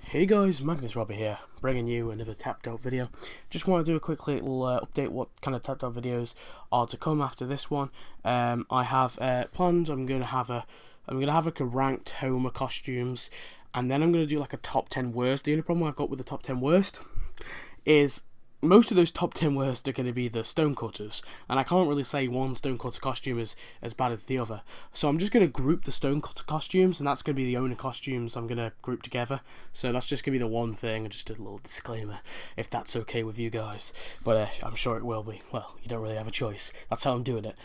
Hey guys, Magnus here, bringing you another tapped out video. Just want to do a quick little update what kind of tapped out videos are to come after this one. I have planned. I'm gonna have like a ranked Homer costumes, and then I'm gonna do like a top 10 worst. The only problem I've got with the top 10 worst is most of those top 10 worst are going to be the stonecutters, and I can't really say one stonecutter costume is as bad as the other. So I'm just going to group the stonecutter costumes, and that's going to be the only costumes I'm going to group together. So that's just going to be the one thing, just a little disclaimer, if that's okay with you guys. But I'm sure it will be. Well, you don't really have a choice. That's how I'm doing it.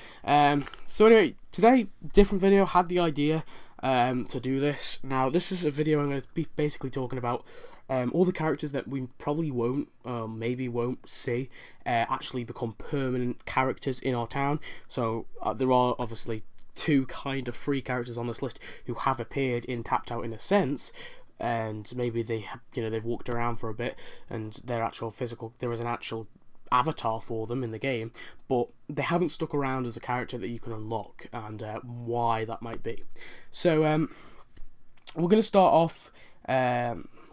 So anyway, today, different video. Had the idea to do this. Now, this is a video I'm going to be basically talking about all the characters that we probably won't, maybe won't see actually become permanent characters in our town. So there are obviously two kind of free characters on this list who have appeared in Tapped Out in a sense, and maybe they've walked around for a bit and their actual physical, there is an actual avatar for them in the game, but they haven't stuck around as a character that you can unlock, and why that might be. So we're going to start off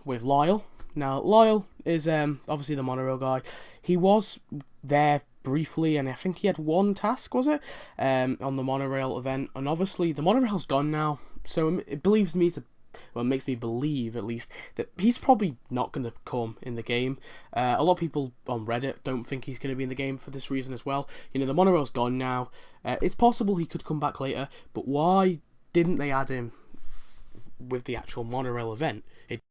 with Lyle. Now, Lyle is obviously the monorail guy. He was there briefly, and I think he had one task, was it, on the monorail event. And obviously, the monorail's gone now, so it makes me believe, at least, that he's probably not going to come in the game. A lot of people on Reddit don't think he's going to be in the game for this reason as well. The monorail's gone now. It's possible he could come back later, but why didn't they add him with the actual monorail event? It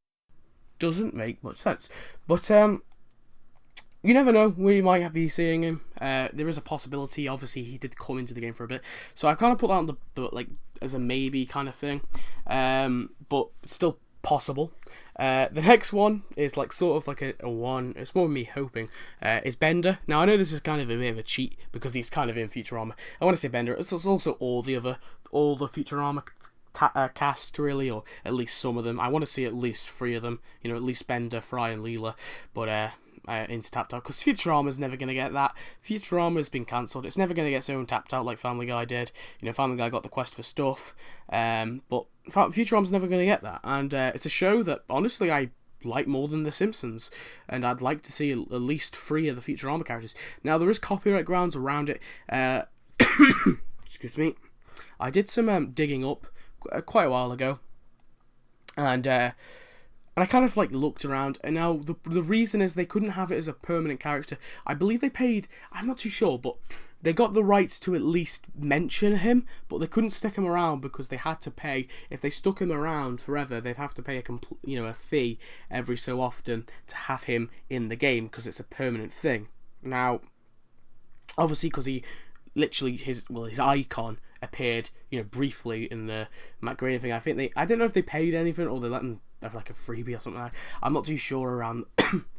doesn't make much sense, but you never know, we might be seeing him. There is a possibility. Obviously he did come into the game for a bit, so I kind of put that on the like as a maybe kind of thing, but it's still possible. The next one is like sort of like a one, it's more me hoping, is Bender. Now I know this is kind of a bit of a cheat because he's kind of in Futurama. I want to say Bender. It's also all the Futurama cast, really, or at least some of them. I want to see at least 3 of them, at least Bender, Fry and Leela, but into Tapped Out, because Futurama's never going to get that. Futurama's been cancelled. It's never going to get its own Tapped Out like Family Guy did. Family Guy got the quest for stuff, but Futurama's never going to get that, and it's a show that honestly I like more than The Simpsons, and I'd like to see at least 3 of the Futurama characters. Now, there is copyright grounds around it. Excuse me. I did some digging up quite a while ago, and I kind of like looked around, and now the reason is they couldn't have it as a permanent character. I believe they paid, I'm not too sure, but they got the rights to at least mention him, but they couldn't stick him around because they had to pay. If they stuck him around forever, they'd have to pay a fee every so often to have him in the game, because it's a permanent thing. Now, obviously, because he literally his icon appeared briefly in the Mcclure thing. I don't know if they paid anything or they let him have like a freebie or something. I'm not too sure around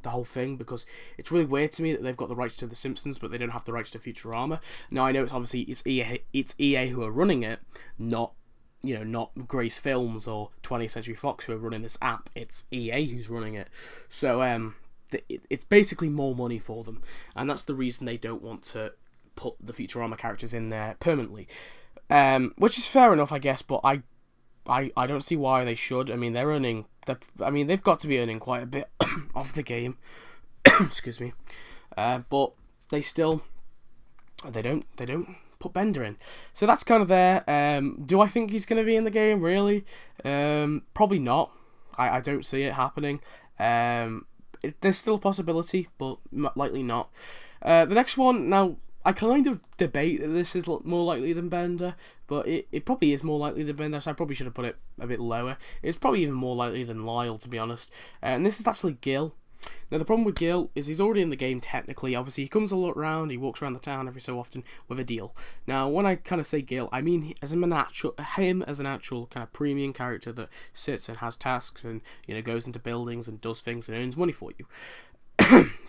the whole thing, because it's really weird to me that they've got the rights to The Simpsons but they don't have the rights to Futurama. Now I know it's EA who are running it, not Grace Films or 20th Century Fox who are running this app. It's EA who's running it, so it's basically more money for them, and that's the reason they don't want to put the Futurama characters in there permanently, which is fair enough, I guess, but I don't see why they should. I mean, they've got to be earning quite a bit off the game. Excuse me, but they don't put Bender in, so that's kind of there. Do I think he's going to be in the game? Really? Probably not. I don't see it happening. There's still a possibility, but likely not. The next one, now, I kind of debate that this is more likely than Bender, but it probably is more likely than Bender, so I probably should have put it a bit lower. It's probably even more likely than Lyle, to be honest. And this is actually Gil. Now, the problem with Gil is he's already in the game, technically. Obviously, he comes a lot around, he walks around the town every so often with a deal. Now, when I kind of say Gil, I mean him as an actual kind of premium character that sits and has tasks and, goes into buildings and does things and earns money for you.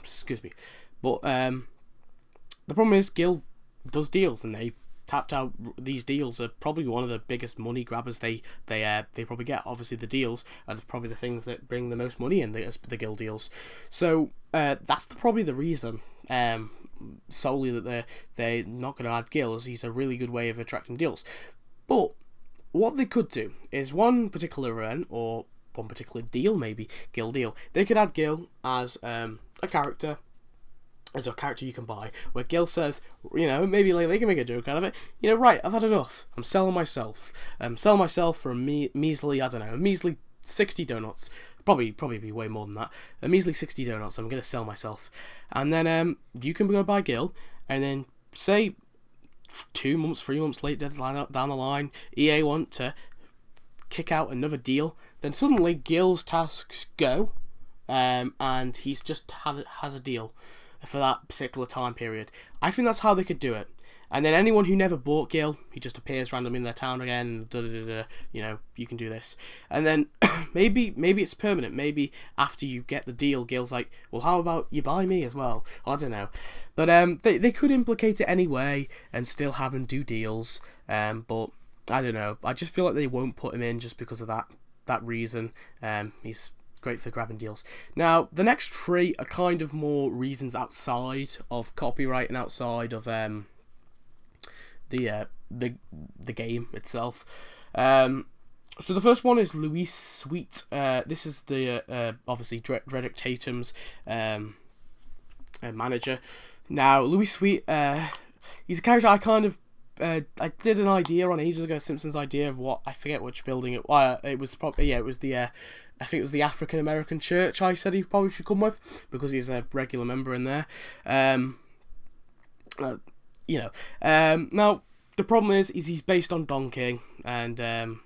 Excuse me. But, the problem is Gil does deals, and they Tapped Out. These deals are probably one of the biggest money grabbers they probably get. Obviously, the deals are probably the things that bring the most money in the Gil deals. So that's probably the reason solely that they're not going to add Gil, as he's a really good way of attracting deals. But what they could do is one particular event, or one particular deal, maybe Gil Deal. They could add Gil as a character you can buy, where Gil says, maybe like they can make a joke out of it. Right, I've had enough. I'm selling myself. Selling myself for a measly, I don't know, a measly 60 donuts. Probably be way more than that. A measly 60 donuts. I'm gonna sell myself, and then you can go buy Gil, and then say 2 months, 3 months later down the line, EA want to kick out another deal. Then suddenly Gil's tasks go, and he's just has a deal for that particular time period. I think that's how they could do it. And then anyone who never bought Gil, he just appears randomly in their town again. You can do this. And then maybe it's permanent. Maybe after you get the deal, Gil's like, well, how about you buy me as well? I don't know. But they could implicate it anyway and still have him do deals. But I don't know. I just feel like they won't put him in just because of that reason. He's great for grabbing deals. Now, the next 3 are kind of more reasons outside of copyright and outside of the game itself. So the first one is Louise Sweet. This is the obviously Dredrick Tatum's manager. Now, Louise Sweet, he's a character I kind of I did an idea on ages ago, Simpsons idea of what, I forget which building it was probably, it was the I think it was the African American church I said he probably should come with, because he's a regular member in there. Now the problem is he's based on Don King, and Don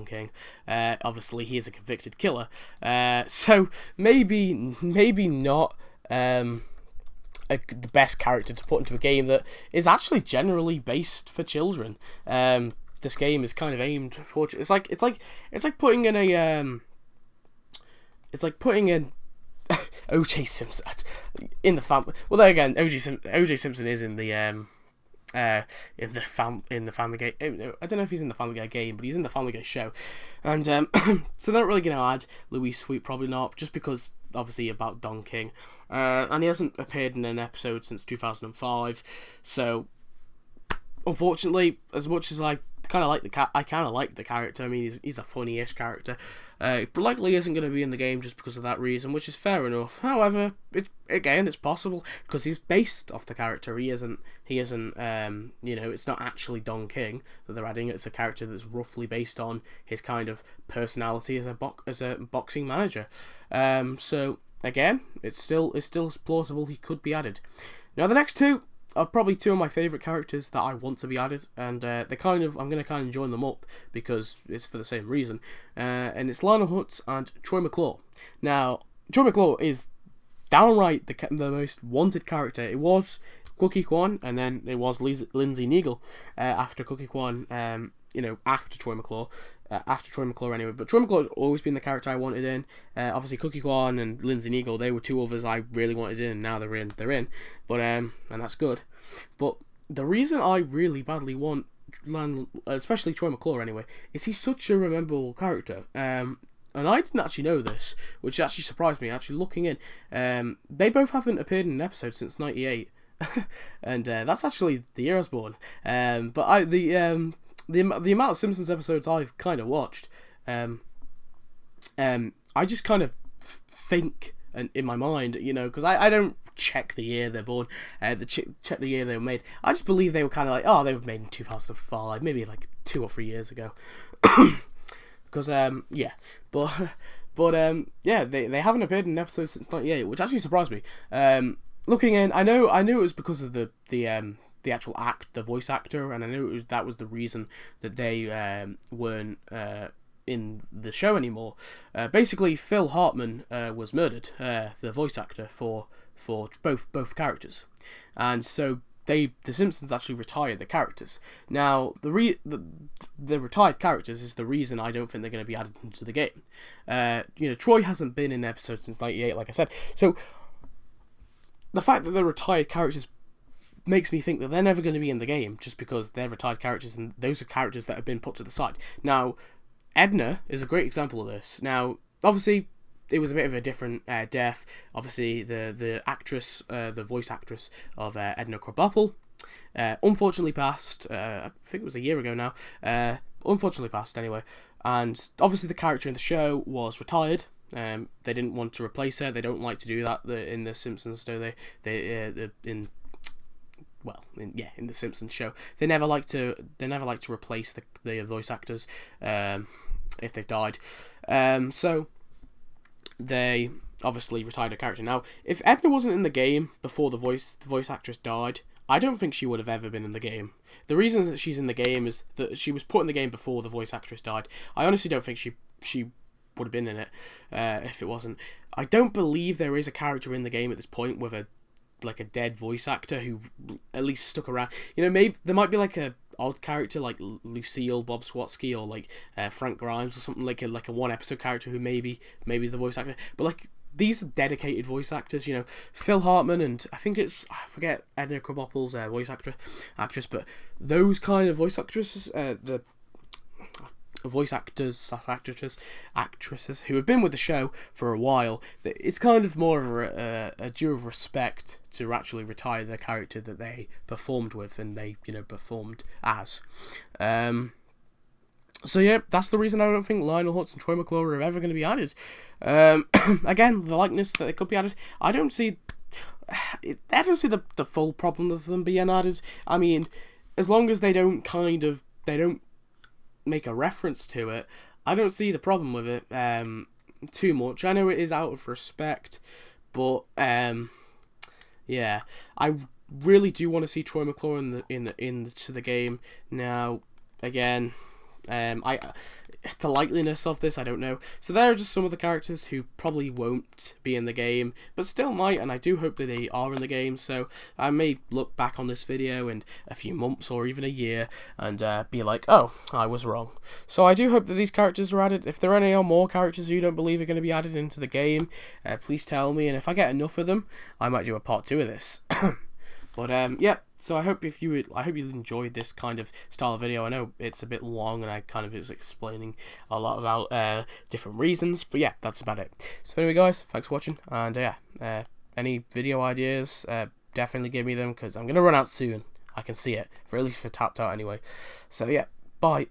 King, obviously he is a convicted killer, so maybe not the best character to put into a game that is actually generally based for children. This game is kind of aimed for, it's like putting in O.J. Simpson in the family. Well, there again, O.J. Simpson is in the Family Guy. I don't know if he's in the Family Guy game, but he's in the Family Guy show, and so they're not really going to add Louise Sweet, probably not, just because obviously about Don King, and he hasn't appeared in an episode since 2005. So unfortunately, as much as I kind of like the character. I mean, he's a funny-ish character. But likely isn't going to be in the game just because of that reason, which is fair enough. However, it's possible because he's based off the character. He isn't. It's not actually Don King that they're adding. It's a character that's roughly based on his kind of personality as a boxing manager. So again, it's still plausible he could be added. Now the next 2 are probably 2 of my favourite characters that I want to be added, and I'm going to kind of join them up because it's for the same reason, and it's Lionel Hutz and Troy Mcclure. Now, Troy McClure is downright the most wanted character. It was Cookie Kwan, and then it was Lindsay Neagle after Cookie Kwan, after Troy McClure. After Troy McClure anyway, but Troy McClure has always been the character I wanted in. Obviously Cookie Kwan and Lindsay Neagle, they were 2 others I really wanted in, and now they're in. But and that's good. But the reason I really badly want especially Troy McClure anyway, is he's such a rememberable character. And I didn't actually know this, which actually surprised me. Actually looking in, they both haven't appeared in an episode since '98, and that's actually the year I was born. But the amount of Simpsons episodes I've kind of watched, I just kind of think in my mind, because I don't check the year they're born, check the year they were made. I just believe they were kind of like, they were made in 2005, maybe like 2 or 3 years ago. Because they haven't appeared in an episode since '98, which actually surprised me. Looking in, I knew it was because of the actual the voice actor, and I knew that was the reason that they weren't in the show anymore. Basically, Phil Hartman was murdered, the voice actor for both characters, and so the Simpsons actually retired the characters. Now the retired characters is the reason I don't think they're going to be added into the game. Troy hasn't been in an episode since '98, like I said, so the fact that they're retired characters makes me think that they're never going to be in the game just because they're retired characters, and those are characters that have been put to the side. Now, Edna is a great example of this. Now, obviously, it was a bit of a different death. Obviously, the actress, the voice actress of Edna Krabappel, unfortunately passed. I think it was a year ago now. Unfortunately passed anyway. and obviously the character in the show was retired. They didn't want to replace her. They don't like to do that in the Simpsons, do they? In the Simpsons show, they never like to replace the voice actors if they've died. So they obviously retired a character. Now, if Edna wasn't in the game before the voice actress died, I don't think she would have ever been in the game. The reason that she's in the game is that she was put in the game before the voice actress died. I honestly don't think she would have been in it if it wasn't. I don't believe there is a character in the game at this point with a dead voice actor who at least stuck around. You know, maybe there might be like a odd character like Lucille Bob Swatsky or like Frank Grimes or something, like a one episode character who maybe the voice actor. But like, these are dedicated voice actors, you know, Phil Hartman and I forget Edna Krabappel's voice actress, but those kind of voice actresses, the voice actors / actresses who have been with the show for a while, it's kind of more of a due of respect to actually retire the character that they performed with and they, you know, performed as. So yeah, that's the reason I don't think Lionel Hutz and Troy McClure are ever going to be added. Again, the likeness that they could be added, I don't see the full problem of them being added. I mean, as long as they don't make a reference to it, I don't see the problem with it too much. I know it is out of respect, but yeah, I really do want to see Troy McClure into the game. Now, again, the likeliness of this, I don't know. So there are just some of the characters who probably won't be in the game, but still might, and I do hope that they are in the game. So I may look back on this video in a few months or even a year and be like, oh, I was wrong. So I do hope that these characters are added. If there are any more characters you don't believe are going to be added into the game, please tell me, and if I get enough of them, I might do a part 2 of this. But yeah, so I hope you enjoyed this kind of style of video. I know it's a bit long and I kind of was explaining a lot about different reasons, but yeah, that's about it. So anyway, guys, thanks for watching, and yeah, any video ideas, definitely give me them, because I'm gonna run out soon. I can see it, for at least for Tapped Out anyway. So yeah, bye.